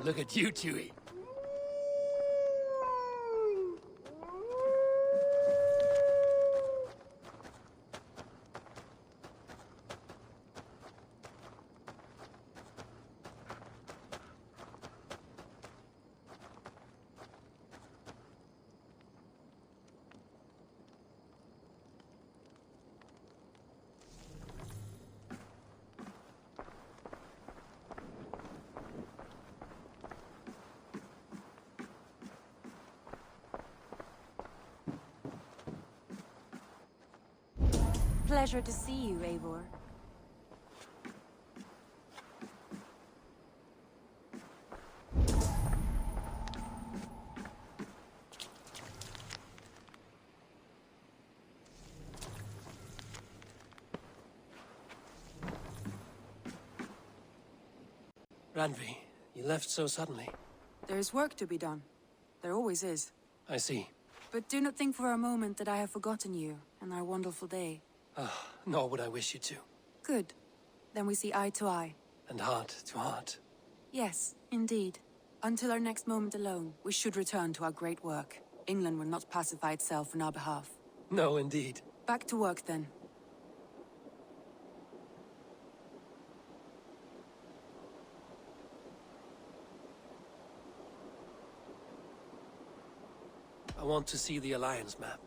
Look at you, Chewie. Pleasure to see you, Eivor. Randvi, you left so suddenly. There's work to be done. There always is. I see. But do not think for a moment that I have forgotten you and our wonderful day. Nor would I wish you to. Good. Then we see eye to eye. And heart to heart. Yes, indeed. Until our next moment alone, we should return to our great work. England will not pacify itself on our behalf. No, indeed. Back to work, then. I want to see the Alliance map.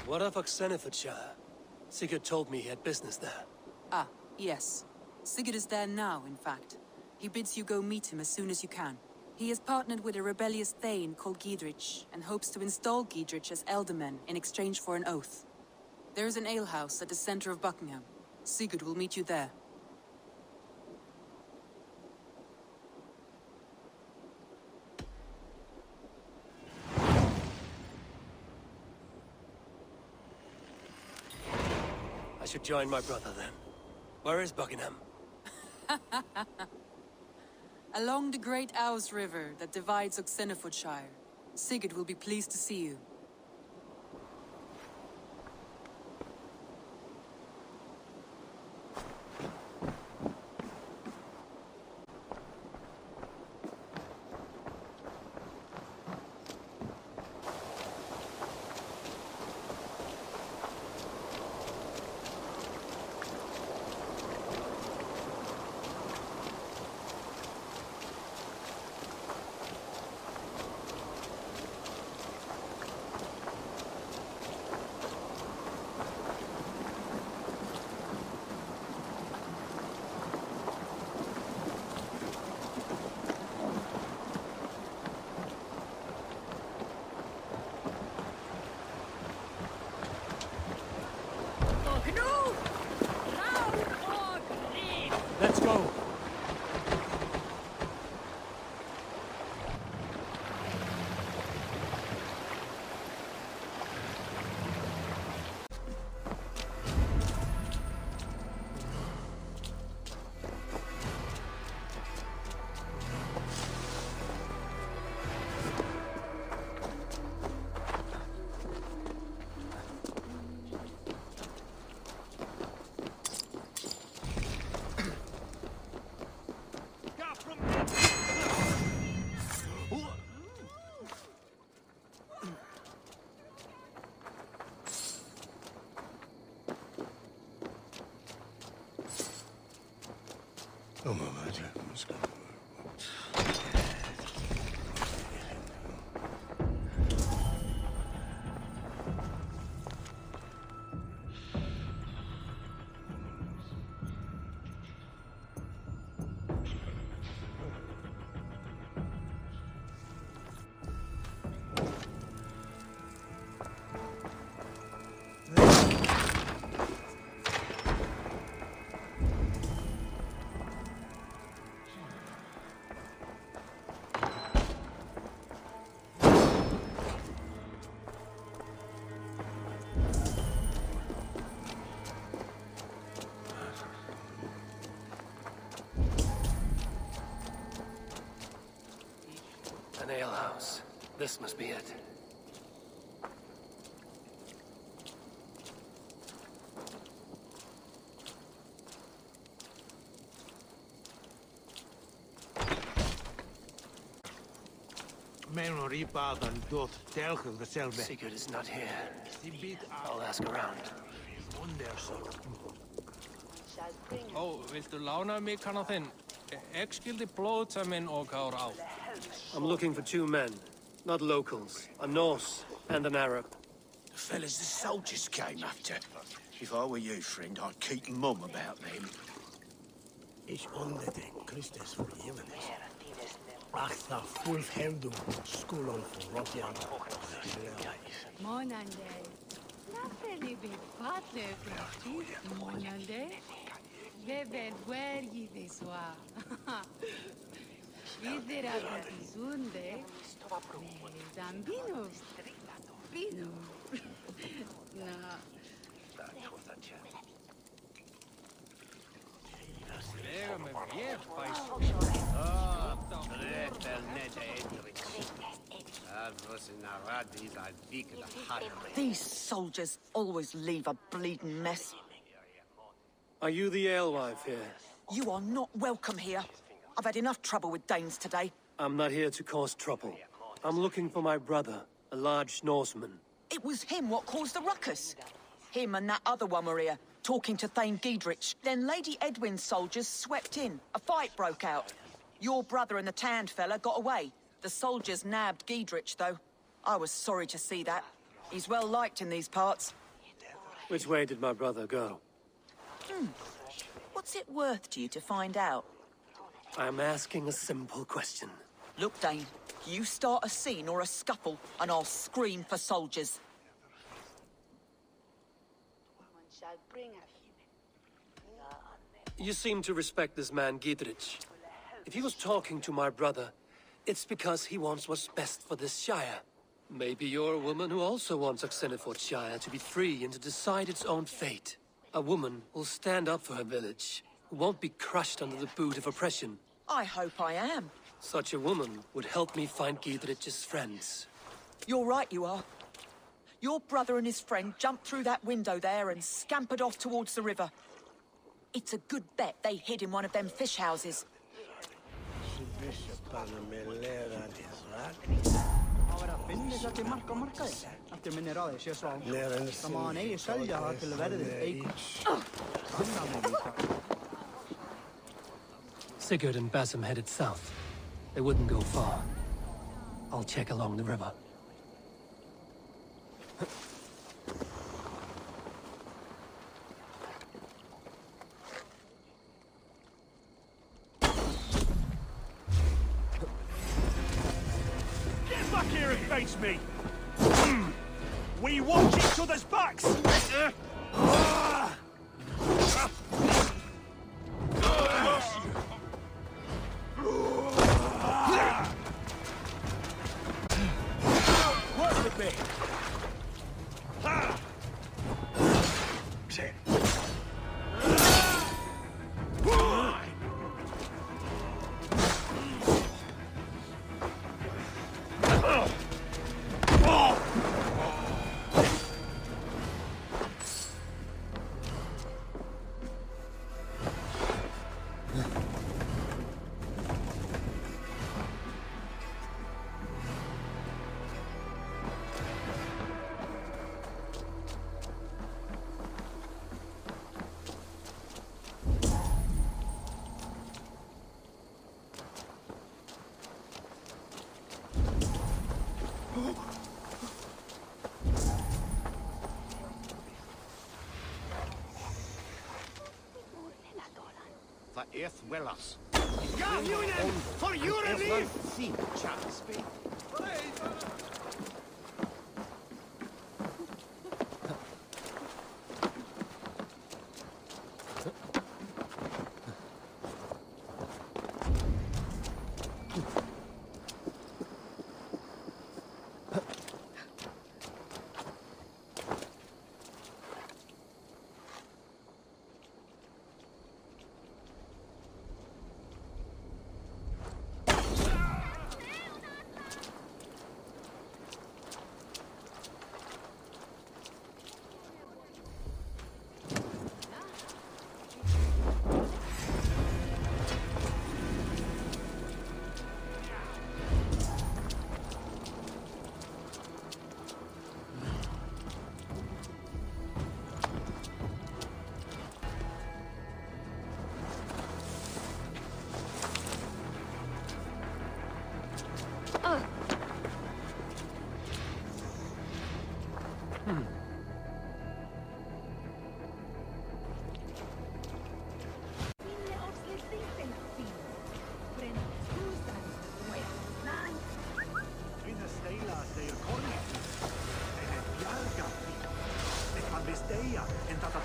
What of Oxenfordscire? Sigurd told me he had business there. Ah, yes. Sigurd is there now, in fact. He bids you go meet him as soon as you can. He has partnered with a rebellious thane called Giedrich, and hopes to install Giedrich as Elderman in exchange for an oath. There is an alehouse at the center of Buckingham. Sigurd will meet you there. I should join my brother then. Where is Buckingham? Along the great Ouse River that divides Oxenfordscire. Sigurd will be pleased to see you. Let's go! Oh, my God. alehouse. This must be it. Sigurd is not here. I'll ask around. Viltu lána mig kannan þinn? Ég skildi blóðtaminn og kár á. I'm looking for two men. Not locals. A Norse and an Arab. The fellas the soldiers came after. If I were you, friend, I'd keep mum about them. Ich onderding Christus vergivenis. Ach, the full hemdum, school on for Rotterdam. Monande. Nothing be partner for Monande. Beben where ye this wa. Either of the Sunday. Zambino. Vino. No. Lega mig vel, bæs. These soldiers always leave a bleeding mess. Are you the alewife here? You are not welcome here. I've had enough trouble with Danes today. I'm not here to cause trouble. I'm looking for my brother, a large Norseman. It was him what caused the ruckus. Him and that other one were here, talking to Thane Giedrich. Then Lady Edwin's soldiers swept in. A fight broke out. Your brother and the tanned fella got away. The soldiers nabbed Giedrich, though. I was sorry to see that. He's well liked in these parts. Which way did my brother go? What's it worth to you to find out? I'm asking a simple question. Look, Dane, you start a scene or a scuffle, and I'll scream for soldiers. You seem to respect this man, Giedrich. If he was talking to my brother, it's because he wants what's best for this shire. Maybe you're a woman who also wants Oxenfordscire to be free and to decide its own fate. A woman who'll stand up for her village, who won't be crushed under the boot of oppression. I hope I am. Such a woman would help me find Giedrich's friends. You're right, you are. Your brother and his friend jumped through that window there and scampered off towards the river. It's a good bet they hid in one of them fish houses. Sigurd and Basim headed south. They wouldn't go far. I'll check along the river. Get back here and face me! We watch each other's backs! Work with me! The earth will us. For your relief! See, Charles.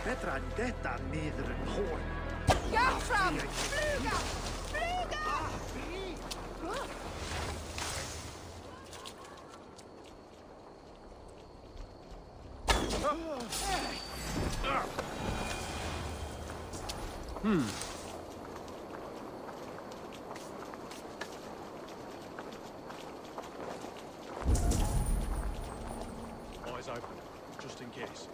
Betra än detta nedre hål. Fram! Flyga! Flyga! Eyes open, just in case.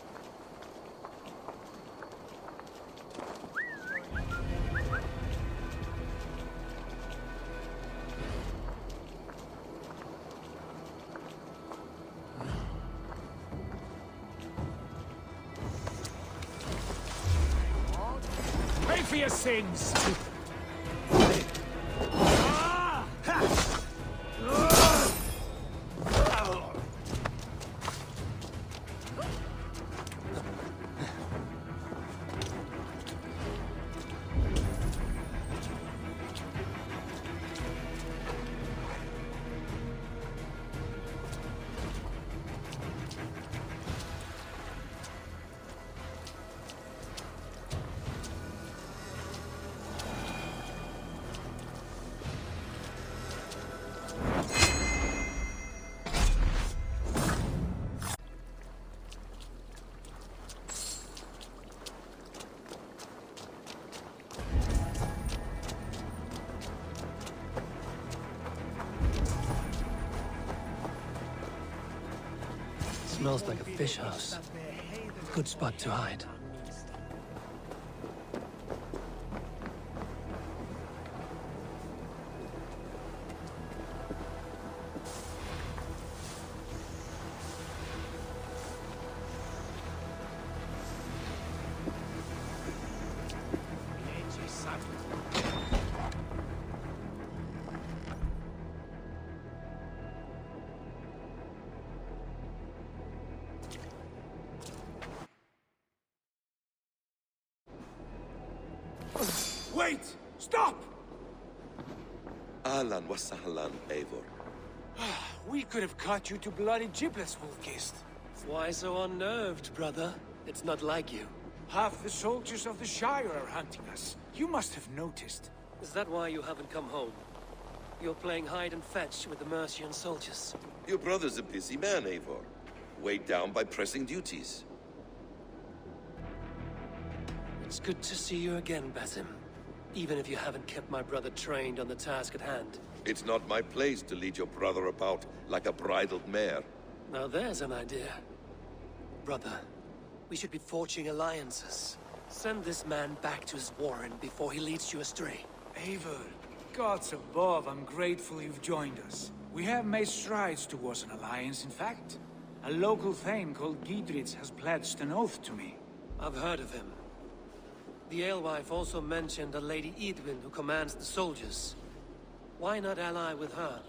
Pay for your sins! Smells like a fish house. Good spot to hide. Wait! Stop! Ahlan wa sahlan, Eivor. We could have cut you to bloody giblets, Wolfgist. Why so unnerved, brother? It's not like you. Half the soldiers of the Shire are hunting us. You must have noticed. Is that why you haven't come home? You're playing hide and fetch with the Mercian soldiers. Your brother's a busy man, Eivor. Weighed down by pressing duties. It's good to see you again, Basim. Even if you haven't kept my brother trained on the task at hand. It's not my place to lead your brother about like a bridled mare. Now there's an idea. Brother, we should be forging alliances. Send this man back to his warren before he leads you astray. Eivor, gods above, I'm grateful you've joined us. We have made strides towards an alliance, in fact. A local thane called Giedrich has pledged an oath to me. I've heard of him. The alewife also mentioned a Lady Edwin who commands the soldiers. Why not ally with her?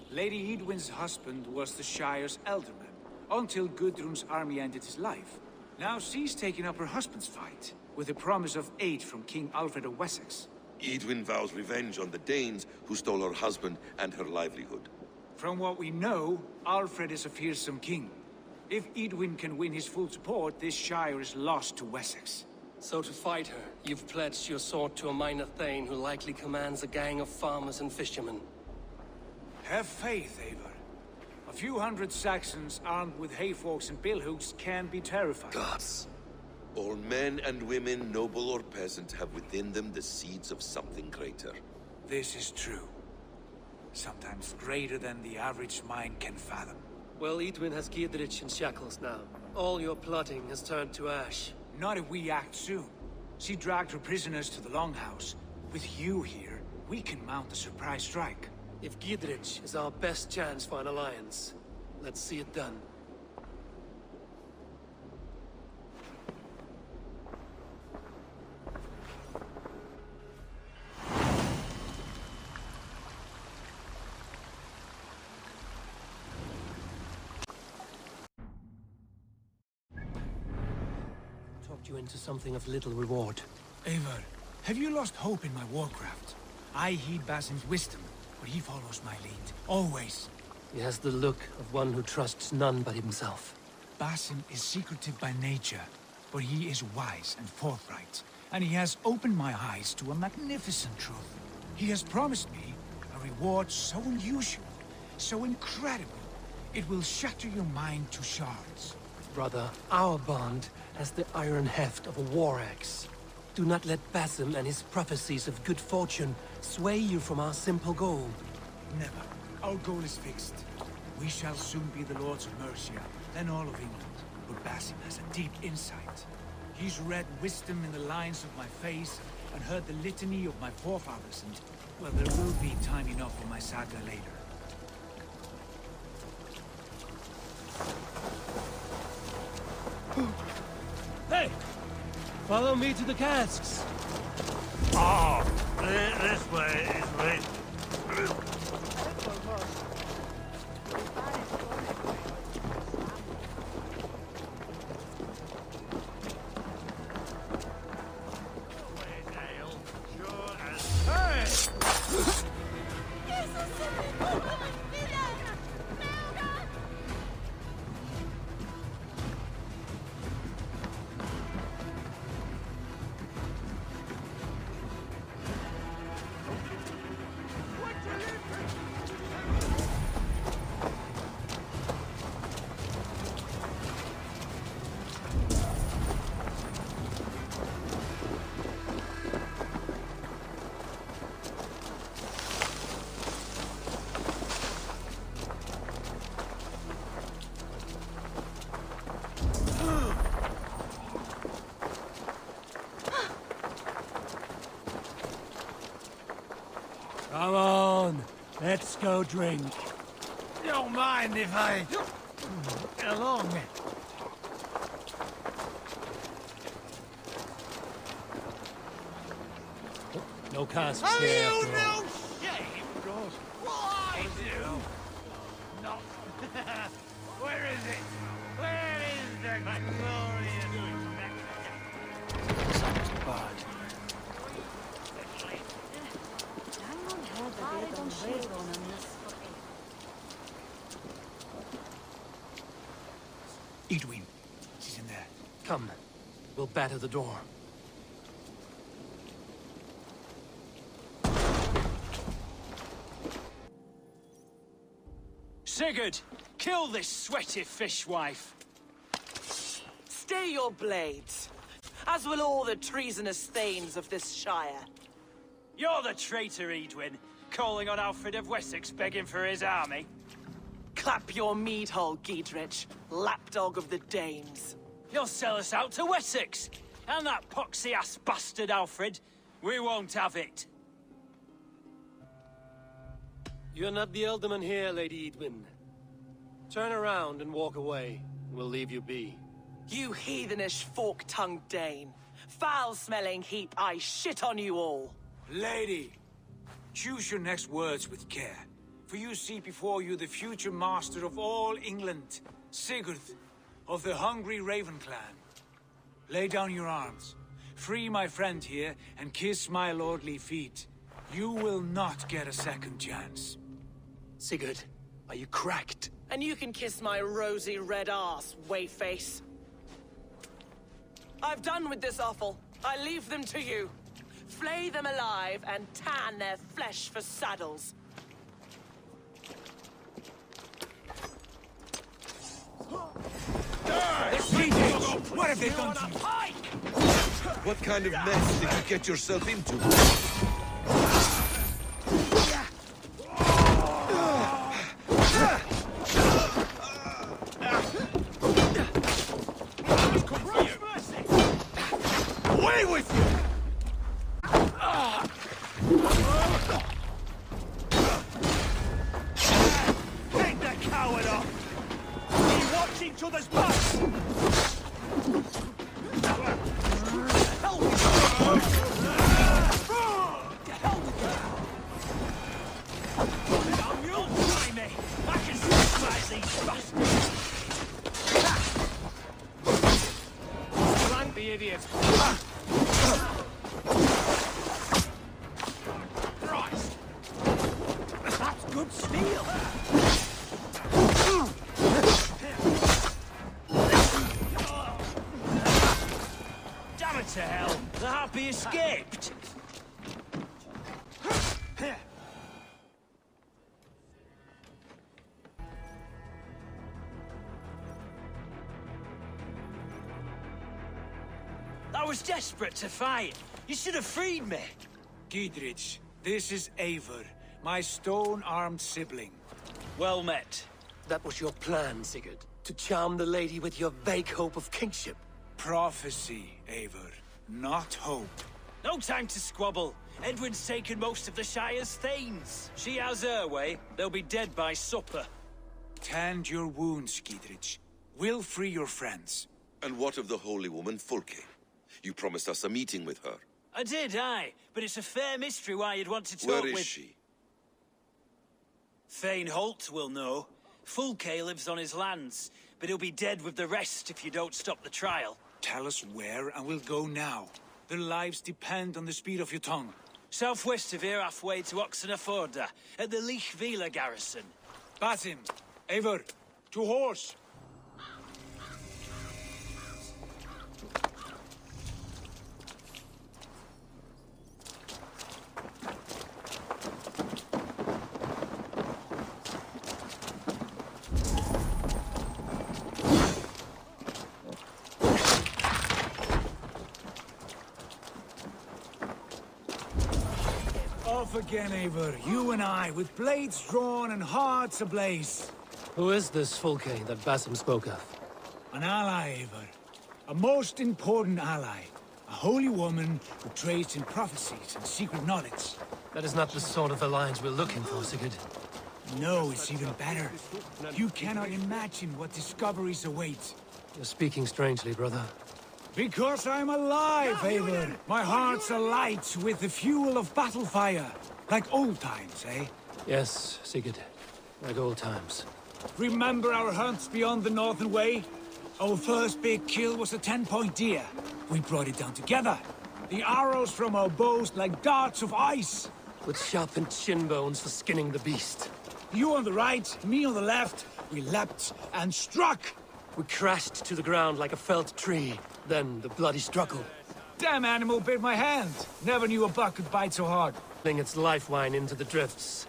Lady Edwin's husband was the Shire's alderman, until Gudrun's army ended his life. Now she's taking up her husband's fight, with the promise of aid from King Alfred of Wessex. Edwin vows revenge on the Danes who stole her husband and her livelihood. From what we know, Alfred is a fearsome king. If Edwin can win his full support, this Shire is lost to Wessex. So to fight her, you've pledged your sword to a minor thane who likely commands a gang of farmers and fishermen. Have faith, Eivor. A few hundred Saxons armed with hayforks and billhooks can be terrifying. Gods. All men and women, noble or peasant, have within them the seeds of something greater. This is true. Sometimes greater than the average mind can fathom. Well, Edwin has Giedrich in shackles now. All your plotting has turned to ash. Not if we act soon. She dragged her prisoners to the Longhouse. With you here, we can mount a surprise strike. If Giedrich is our best chance for an alliance, let's see it done. Talked you into something of little reward. Eivor, have you lost hope in my warcraft? I heed Basim's wisdom, but he follows my lead. Always. He has the look of one who trusts none but himself. Basim is secretive by nature. but he is wise and forthright, and he has opened my eyes to a magnificent truth. He has promised me a reward so unusual, so incredible, it will shatter your mind to shards. Brother, our bond has the iron heft of a war axe. Do not let Basim and his prophecies of good fortune sway you from our simple goal. Never. Our goal is fixed. We shall soon be the lords of Mercia, then all of England. But Basim has a deep insight. He's read wisdom in the lines of my face and heard the litany of my forefathers, and, well, there will be time enough for my saga later. Hey! Follow me to the casks! Oh, this way, this way. Come on, let's go drink. Don't mind if I... along. No casks here. Have you no shame? What I do? Not... Where is it? Where is the glorious... Something bad. Edwin, she's in there. Come, we'll batter the door. Sigurd, kill this sweaty fishwife. Stay your blades, as will all the treasonous thanes of this shire. You're the traitor, Edwin, calling on Alfred of Wessex begging for his army. Clap your mead hole, Giedrich, lapdog of the Danes. You'll sell us out to Wessex, and that poxy-ass bastard Alfred. We won't have it. You're not the alderman here, Lady Edwin. Turn around and walk away. We'll leave you be. You heathenish fork-tongued Dane. Foul-smelling heap, I shit on you all. Lady, choose your next words with care, for you see before you the future master of all England, Sigurd, of the hungry Raven clan. Lay down your arms, free my friend here, and kiss my lordly feet. You will not get a second chance. Sigurd, are you cracked? And you can kiss my rosy red arse, wayface. I've done with this offal. I leave them to you. Flay them alive and tan their flesh for saddles. What have they done to you? What kind of mess did you get yourself into? Away with you! Take that coward off! We watch each other's backs! The idiots. Christ! That's good steel! Happy escaped? I was desperate to fight. You should have freed me. Giedrich, this is Eivor, my stone-armed sibling. Well met. That was your plan, Sigurd. To charm the lady with your vague hope of kingship. Prophecy, Eivor, not hope. No time to squabble. Edwin's taken most of the Shire's thanes. She has her way. They'll be dead by supper. Tend your wounds, Giedrich. We'll free your friends. And what of the holy woman Fulke? You promised us a meeting with her. I did, aye. But it's a fair mystery why you'd want to talk Where with... is she? Thane Holt will know. Fulke lives on his lands, but he'll be dead with the rest if you don't stop the trial. Tell us where, and we'll go now. Their lives depend on the speed of your tongue. Southwest of here, halfway to Oxenfordscire, at the Vahalla garrison. Basim, Eivor, to horse! Off again, Eivor. You and I, with blades drawn and hearts ablaze. Who is this Fulke that Basim spoke of? An ally, Eivor. A most important ally. A holy woman who trades in prophecies and secret knowledge. That is not the sort of alliance we're looking for, Sigurd. No, it's even better. You cannot imagine what discoveries await. You're speaking strangely, brother. Because I'm alive, Eivor. My heart's alight with the fuel of battle fire. Like old times, eh? Yes, Sigurd. Like old times. Remember our hunts beyond the Northern Way? Our first big kill was a 10-point deer. We brought it down together. The arrows from our bows like darts of ice. With sharpened shin bones for skinning the beast. You on the right, me on the left. We leapt and struck. We crashed to the ground like a felled tree. Then the bloody struggle. Damn animal bit my hand. Never knew a buck could bite so hard. Fling its life wine into the drifts.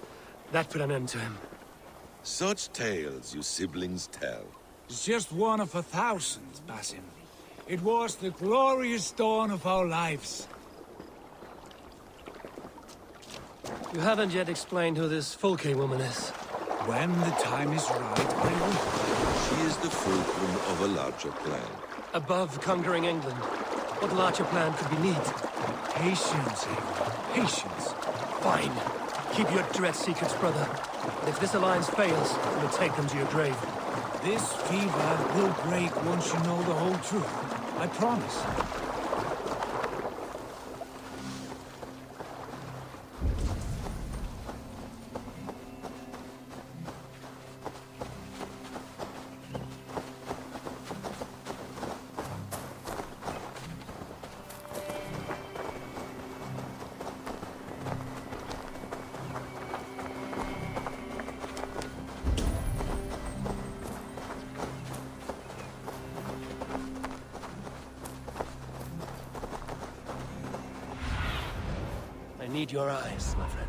That put an end to him. Such tales you siblings tell. It's just one of 1,000, Basim. It was the glorious dawn of our lives. You haven't yet explained who this Fulke woman is. When the time is right, I will. She is the fulcrum of a larger plan. Above conquering England, what larger plan could we need? Patience, Eivor. Patience. Fine. Keep your dread secrets, brother. But if this alliance fails, we'll take them to your grave. This fever will break once you know the whole truth. I promise. I need your eyes, my friend.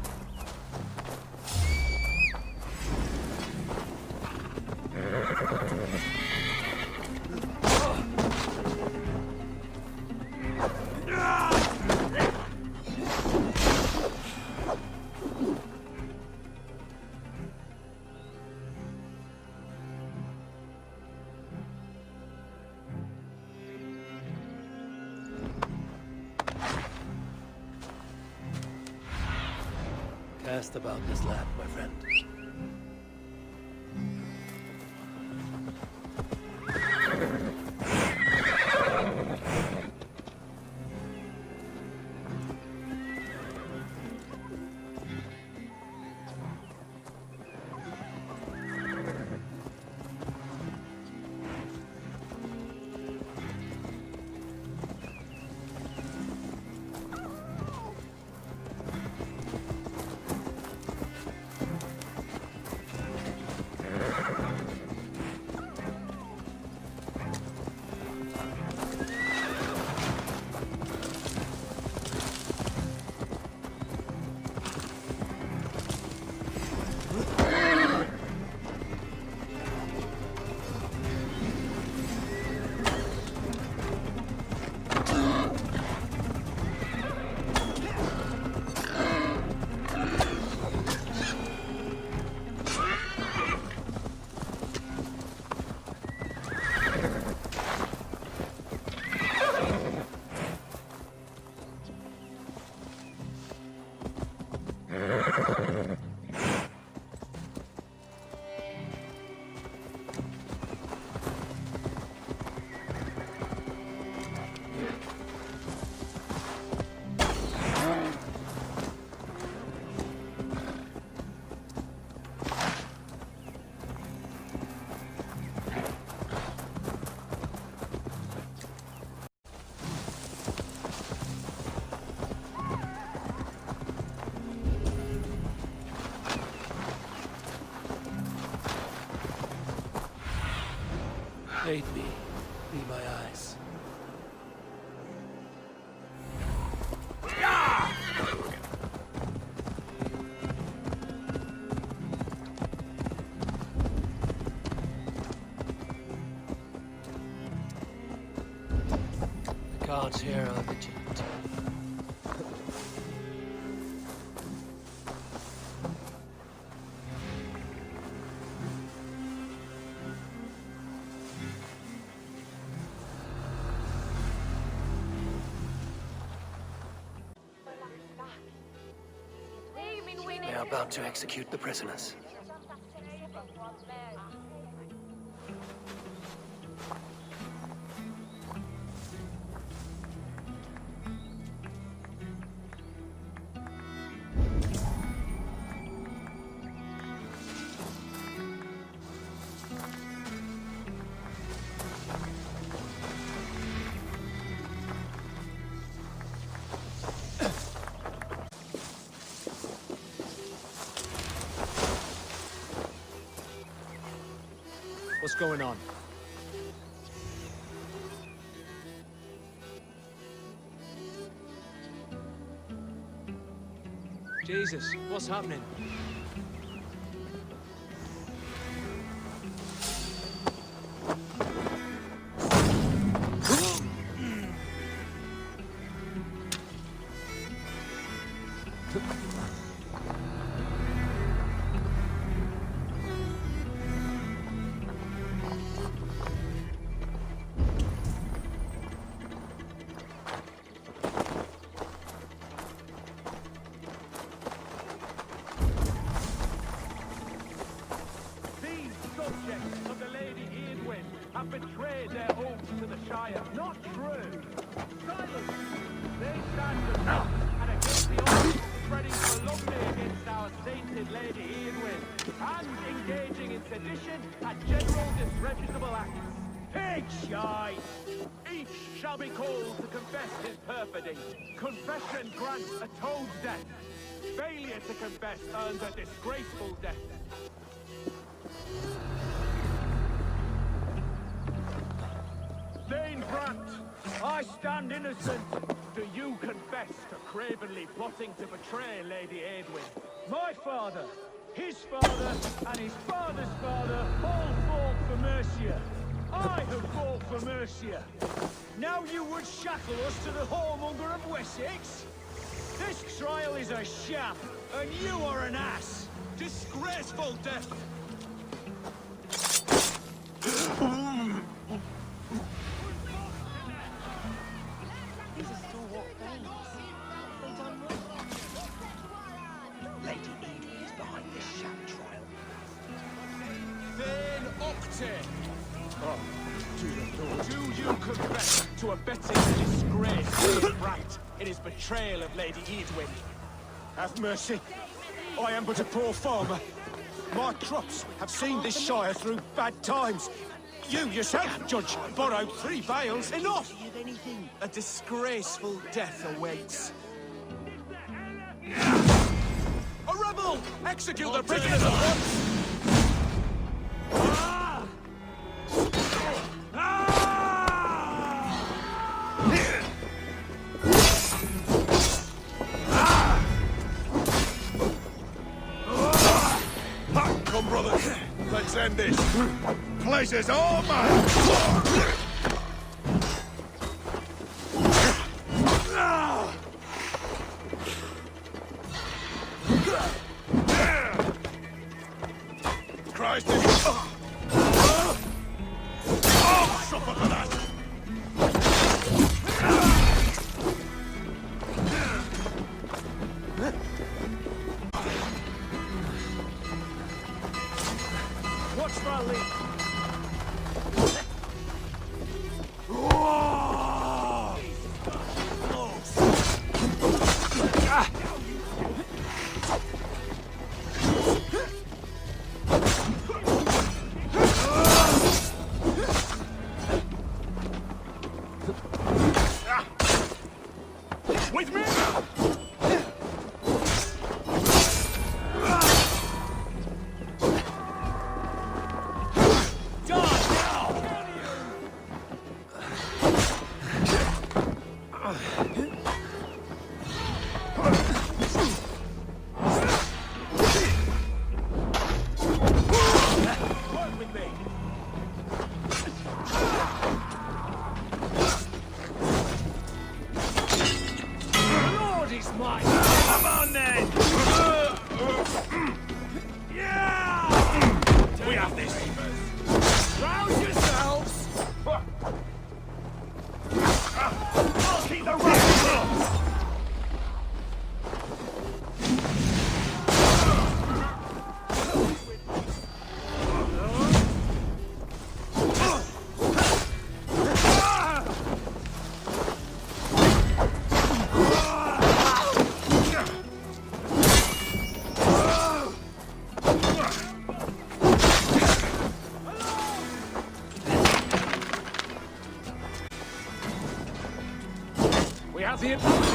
Cast about this land, my friend. Aid me. Be my eyes. The guards here are vigilant. They are about to execute the prisoners. What's going on? Jesus, what's happening? Have betrayed their oaths to the Shire. Not true. Silence. They stand for and against the oath, spreading calumny against our sainted Lady Eadwyn, and engaging in sedition and general disreputable acts. Pig shy! Each shall be called to confess his perfidy. Confession grants atones death. Failure to confess earns a disgraceful death. Thane Brant, I stand innocent. Do you confess to cravenly plotting to betray Lady Eadwyn? My father, his father, and his father's father all fought for Mercia. I have fought for Mercia. Now you would shackle us to the whoremonger of Wessex? This trial is a sham, and you are an ass. Disgraceful death! These are stalwart Danes. They done well. Lady Eadwyn is behind this sham trial. Thane Octane! Do you confess to abetting the disgrace of Brant in his betrayal of Lady Eadwyn? Have mercy. I am but a poor farmer. My crops have seen this shire through bad times. You yourself, Judge, borrowed 3 bales. Enough! A disgraceful death awaits. A rebel! Execute the prisoners at once! Come, brothers. Let's end this. Pleasure's all mine. Christ is... suffer for that! With me! Come on then! Yeah! We have this! Rouse yourselves! I'll keep the rifle! We have the advantage!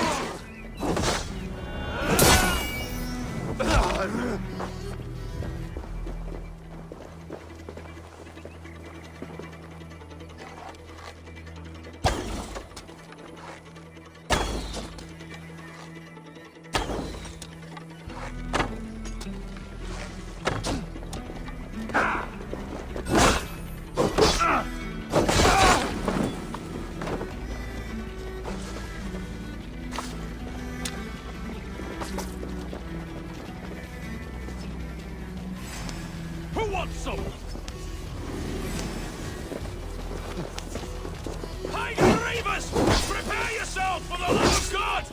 Who wants some? Pagan Reavers! Prepare yourself for the love of God!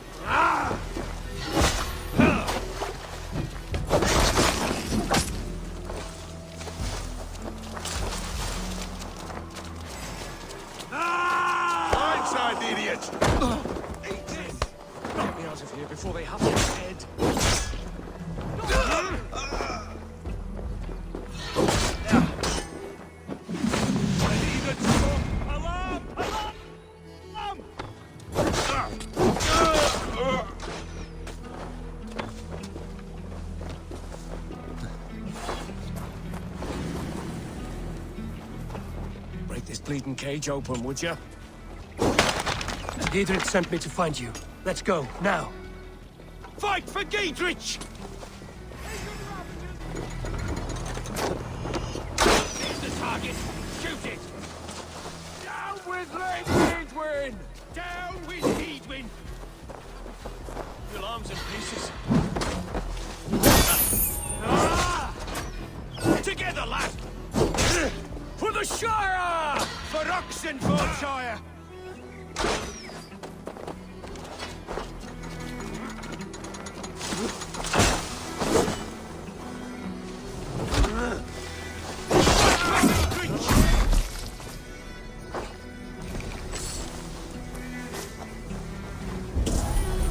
Blindside, the idiot! Eat this! Get me out of here before they have your head. Break this bleeding cage open, would you? Giedrich sent me to find you. Let's go, now. Fight for Giedrich! Here's the target! Shoot it! Down with Lady Edwin! Down with Edwin! Your arms in pieces. Together, lad! For the Shire! For Oxenfordscire!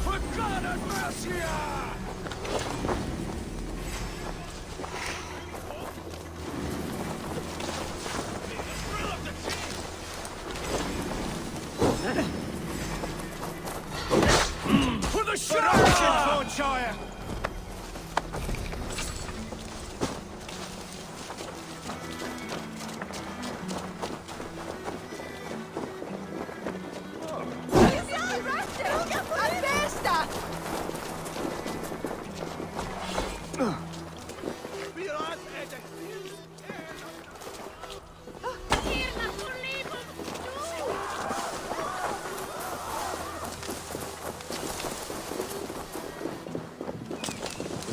For God and Mercia! For the Shire!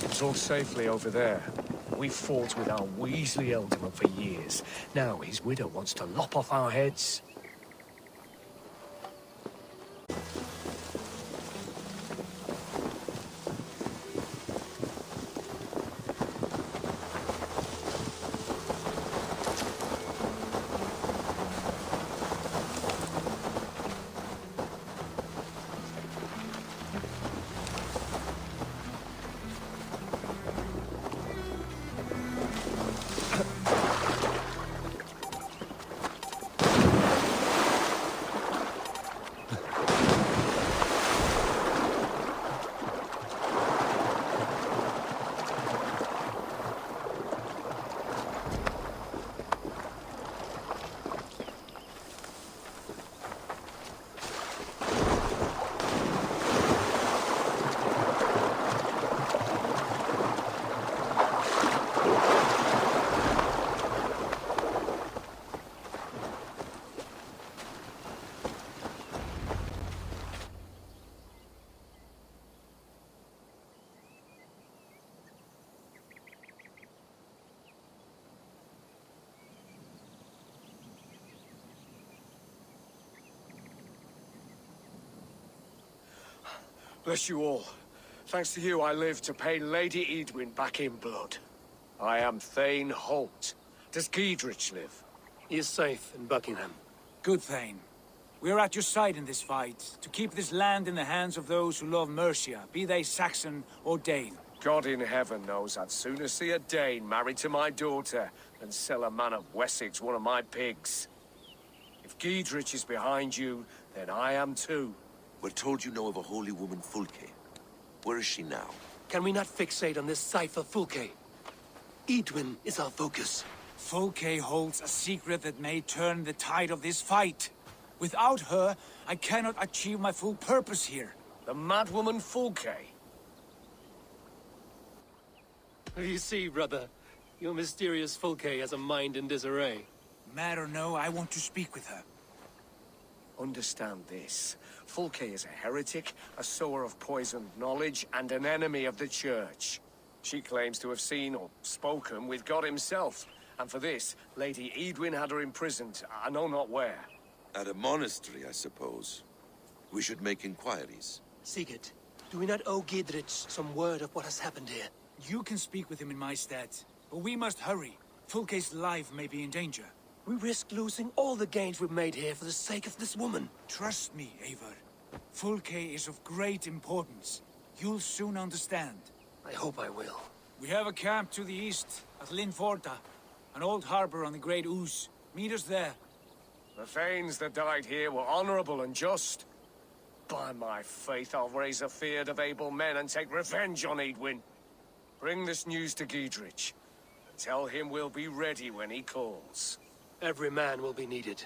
It's all safely over there. We fought with our Weasley Elderman for years. Now his widow wants to lop off our heads. Bless you all. Thanks to you, I live to pay Lady Edwin back in blood. I am Thane Holt. Does Giedrich live? He is safe in Buckingham. Good Thane. We are at your side in this fight, to keep this land in the hands of those who love Mercia, be they Saxon or Dane. God in heaven knows I'd sooner see a Dane married to my daughter than sell a man of Wessex one of my pigs. If Giedrich is behind you, then I am too. We're told you know of a holy woman, Fulke. Where is she now? Can we not fixate on this cipher, Fulke? Edwin is our focus. Fulke holds a secret that may turn the tide of this fight. Without her, I cannot achieve my full purpose here. The madwoman Fulke. You see, brother, your mysterious Fulke has a mind in disarray. Mad or no, I want to speak with her. Understand this. Fulke is a heretic, a sower of poisoned knowledge, and an enemy of the Church. She claims to have seen or spoken with God himself. And for this, Lady Edwin had her imprisoned, I know not where. At a monastery, I suppose. We should make inquiries. Sigurd, do we not owe Giedrich some word of what has happened here? You can speak with him in my stead, but we must hurry. Fulke's life may be in danger. We risk losing all the gains we've made here for the sake of this woman. Trust me, Eivor. Fulke is of great importance. You'll soon understand. I hope I will. We have a camp to the east, at Linforta. An old harbor on the Great Ouse. Meet us there. The Thanes that died here were honorable and just. By my faith, I'll raise a feared of able men and take revenge on Edwin. Bring this news to Giedrich, and tell him we'll be ready when he calls. Every man will be needed.